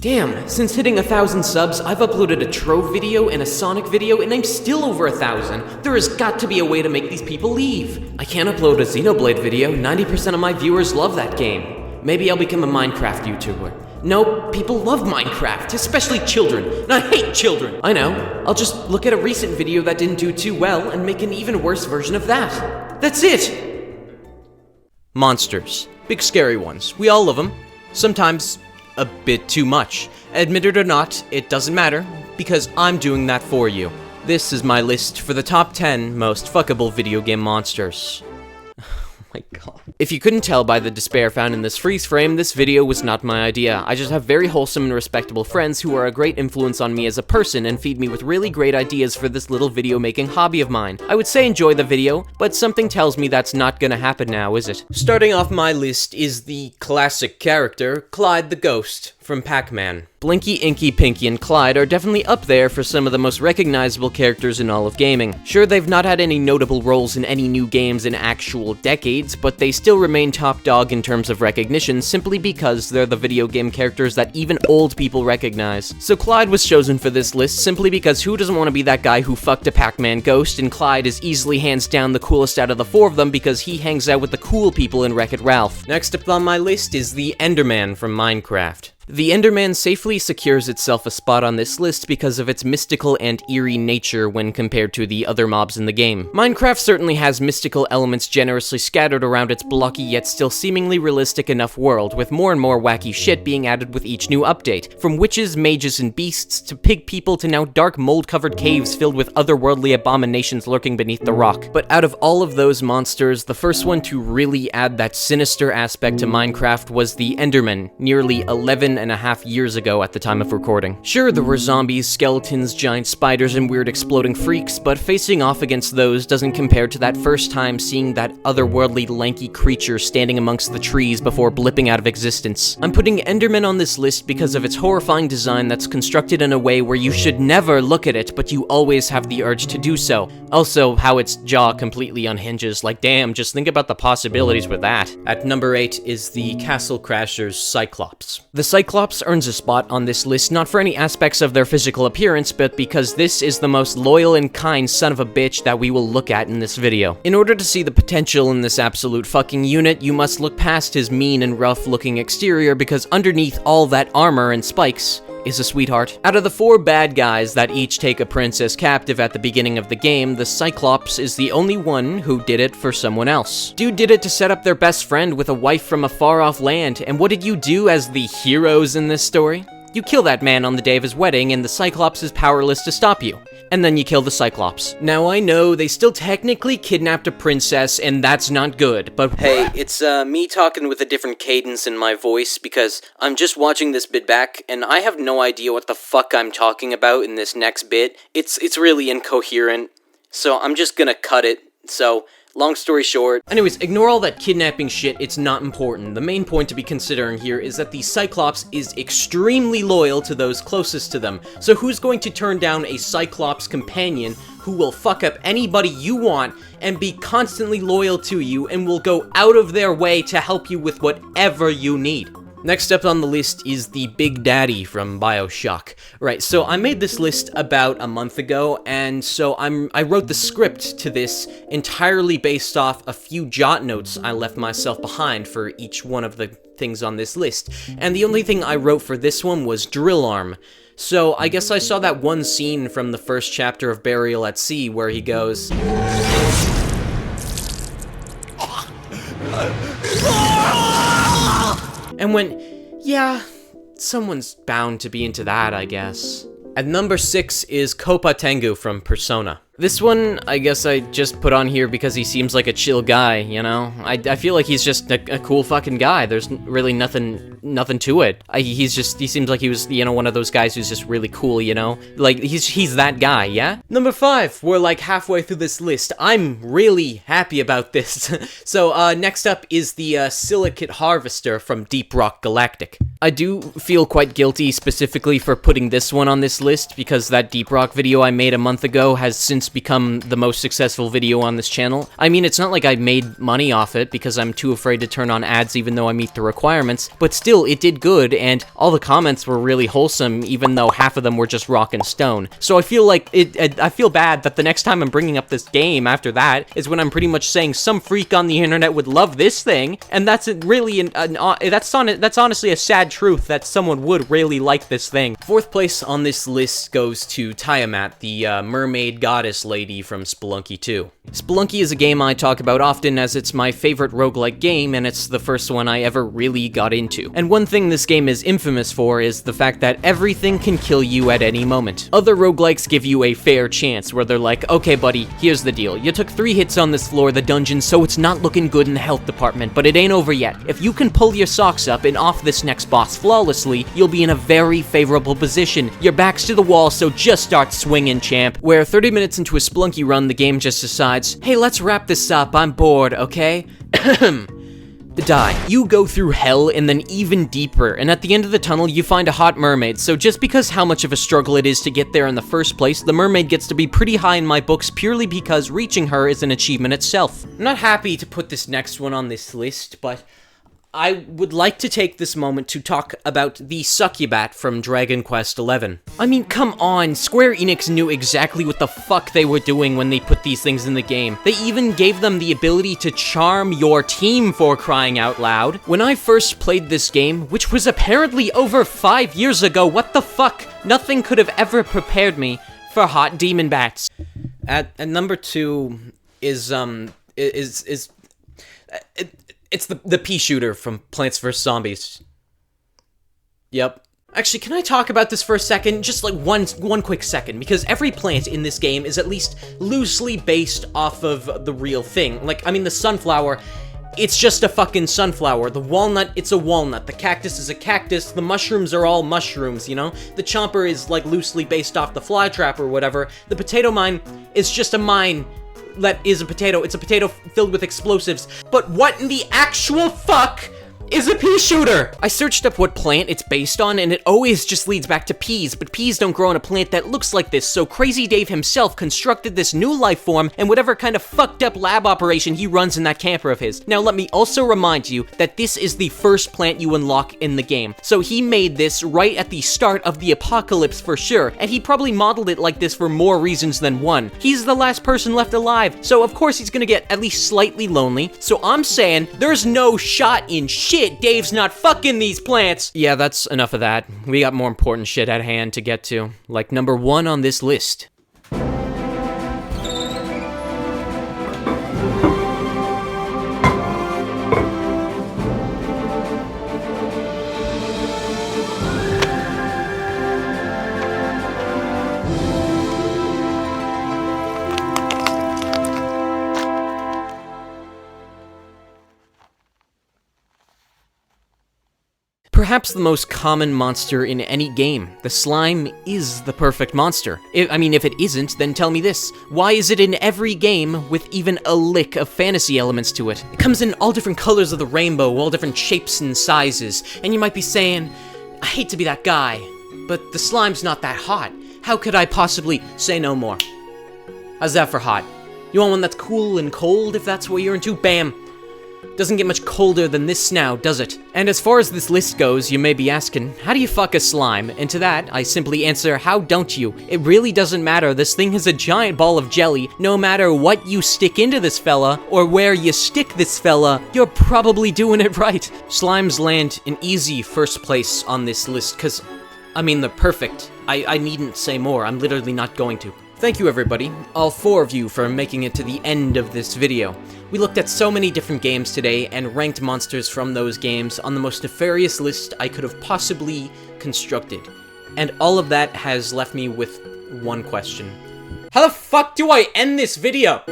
Damn, since hitting 1,000 subs, I've uploaded a Trove video and a Sonic video, and I'm still over 1,000. There has got to be a way to make these people leave. I can't upload a Xenoblade video. 90% of my viewers love that game. Maybe I'll become a Minecraft YouTuber. No, people love Minecraft, especially children, and I hate children. I know. I'll just look at a recent video that didn't do too well and make an even worse version of that. That's it! Monsters. Big scary ones. We all love them. Sometimes a bit too much. Admit it or not, it doesn't matter, because I'm doing that for you. This is my list for the top 10 most fuckable video game monsters. Oh my god. If you couldn't tell by the despair found in this freeze frame, this video was not my idea. I just have very wholesome and respectable friends who are a great influence on me as a person and feed me with really great ideas for this little video making hobby of mine. I would say enjoy the video, but something tells me that's not gonna happen now, is it? Starting off my list is the classic character, Clyde the Ghost from Pac-Man. Blinky, Inky, Pinky, and Clyde are definitely up there for some of the most recognizable characters in all of gaming. Sure, they've not had any notable roles in any new games in actual decades, but they still remain top dog in terms of recognition simply because they're the video game characters that even old people recognize. So Clyde was chosen for this list simply because who doesn't want to be that guy who fucked a Pac-Man ghost, and Clyde is easily hands down the coolest out of the four of them because he hangs out with the cool people in Wreck-It Ralph. Next up on my list is the EnderMan from Minecraft. The EnderMan safely secures itself a spot on this list because of its mystical and eerie nature when compared to the other mobs in the game. Minecraft certainly has mystical elements generously scattered around its blocky yet still seemingly realistic enough world, with more and more wacky shit being added with each new update. From witches, mages, and beasts, to pig people, to now dark mold-covered caves filled with otherworldly abominations lurking beneath the rock. But out of all of those monsters, the first one to really add that sinister aspect to Minecraft was the EnderMan, nearly 11.5 years ago at the time of recording. Sure, there were zombies, skeletons, giant spiders, and weird exploding freaks, but facing off against those doesn't compare to that first time seeing that otherworldly lanky creature standing amongst the trees before blipping out of existence. I'm putting EnderMan on this list because of its horrifying design that's constructed in a way where you should never look at it, but you always have the urge to do so. Also, how its jaw completely unhinges, like damn, just think about the possibilities with that. At number 8 is the Castle Crasher's Cyclops. The Cyclops earns a spot on this list not for any aspects of their physical appearance, but because this is the most loyal and kind son of a bitch that we will look at in this video. In order to see the potential in this absolute fucking unit, you must look past his mean and rough looking exterior, because underneath all that armor and spikes is a sweetheart. Out of the 4 bad guys that each take a princess captive at the beginning of the game, the Cyclops is the only one who did it for someone else. Dude did it to set up their best friend with a wife from a far-off land, and what did you do as the heroes in this story? You kill that man on the day of his wedding, and the Cyclops is powerless to stop you. And then you kill the Cyclops. Now I know they still technically kidnapped a princess, and that's not good, but hey, it's me talking with a different cadence in my voice because I'm just watching this bit back, and I have no idea what the fuck I'm talking about in this next bit. It's really incoherent, so I'm just gonna cut it, so long story short. Anyways, ignore all that kidnapping shit, it's not important. The main point to be considering here is that the Cyclops is extremely loyal to those closest to them. So who's going to turn down a Cyclops companion who will fuck up anybody you want and be constantly loyal to you and will go out of their way to help you with whatever you need? Next up on the list is the Big Daddy from BioShock. Right, so I made this list about a month ago, and so I wrote the script to this entirely based off a few jot notes I left myself behind for each one of the things on this list. And the only thing I wrote for this one was Drill Arm. So I guess I saw that one scene from the first chapter of Burial at Sea where he goes, and went, yeah, someone's bound to be into that, I guess. At number 6 is Kopa Tengu from Persona. This one, I guess I just put on here because he seems like a chill guy, you know? I feel like he's just a cool fucking guy. There's really nothing to it. He seems like he was, you know, one of those guys who's just really cool, you know? Like, he's that guy, yeah? Number 5, we're like halfway through this list. I'm really happy about this. So, next up is the Silicate Harvester from Deep Rock Galactic. I do feel quite guilty specifically for putting this one on this list because that Deep Rock video I made a month ago has since since become the most successful video on this channel. I mean, it's not like I made money off it because I'm too afraid to turn on ads even though I meet the requirements, but still, it did good, and all the comments were really wholesome, even though half of them were just rock and stone. So I feel like I feel bad that the next time I'm bringing up this game after that is when I'm pretty much saying some freak on the internet would love this thing, and that's really that's honestly a sad truth that someone would really like this thing. Fourth place on this list goes to Tiamat, the mermaid goddess lady from Spelunky 2. Spelunky is a game I talk about often as it's my favorite roguelike game, and it's the first one I ever really got into. And one thing this game is infamous for is the fact that everything can kill you at any moment. Other roguelikes give you a fair chance, where they're like, okay buddy, here's the deal. You took 3 hits on this floor of the dungeon, so it's not looking good in the health department, but it ain't over yet. If you can pull your socks up and off this next boss flawlessly, you'll be in a very favorable position. Your back's to the wall, so just start swinging, champ. Where 30 minutes into a Spelunky run, the game just decides, hey, let's wrap this up, I'm bored, okay? Die. You go through hell and then even deeper, and at the end of the tunnel you find a hot mermaid, so just because how much of a struggle it is to get there in the first place, the mermaid gets to be pretty high in my books purely because reaching her is an achievement itself. I'm not happy to put this next one on this list, but I would like to take this moment to talk about the Succubat from Dragon Quest XI. I mean, come on, Square Enix knew exactly what the fuck they were doing when they put these things in the game. They even gave them the ability to charm your team, for crying out loud. When I first played this game, which was apparently over 5 years ago, what the fuck? Nothing could have ever prepared me for hot demon bats. At number 2 is it's the Peashooter from Plants vs. Zombies. Yep. Actually, can I talk about this for a second? Just like one quick second, because every plant in this game is at least loosely based off of the real thing. Like, I mean, the sunflower, it's just a fucking sunflower. The walnut, it's a walnut. The cactus is a cactus. The mushrooms are all mushrooms, you know? The chomper is, like, loosely based off the flytrap or whatever. The potato mine is just a mine that is a potato. It's a potato filled with explosives. But what in the actual fuck is a Peashooter? I searched up what plant it's based on, and it always just leads back to peas, but peas don't grow on a plant that looks like this, so Crazy Dave himself constructed this new life form and whatever kind of fucked up lab operation he runs in that camper of his. Now let me also remind you that this is the first plant you unlock in the game, so he made this right at the start of the apocalypse for sure, and he probably modeled it like this for more reasons than one. He's the last person left alive, so of course he's gonna get at least slightly lonely, so I'm saying there's no shot in shit Dave's not fucking these plants. Yeah, that's enough of that. We got more important shit at hand to get to, like number 1 on this list. Perhaps the most common monster in any game. The slime is the perfect monster. I mean, if it isn't, then tell me this. Why is it in every game with even a lick of fantasy elements to it? It comes in all different colors of the rainbow, all different shapes and sizes, and you might be saying, I hate to be that guy, but the slime's not that hot. How could I possibly say no more? How's that for hot? You want one that's cool and cold if that's what you're into? Bam! Doesn't get much colder than this now, does it? And as far as this list goes, you may be asking, how do you fuck a slime? And to that, I simply answer, how don't you? It really doesn't matter, this thing is a giant ball of jelly. No matter what you stick into this fella, or where you stick this fella, you're probably doing it right. Slimes land an easy first place on this list, cause, I mean, they're perfect. I needn't say more, I'm literally not going to. Thank you everybody, all 4 of you, for making it to the end of this video. We looked at so many different games today and ranked monsters from those games on the most nefarious list I could have possibly constructed. And all of that has left me with one question. How the fuck do I end this video?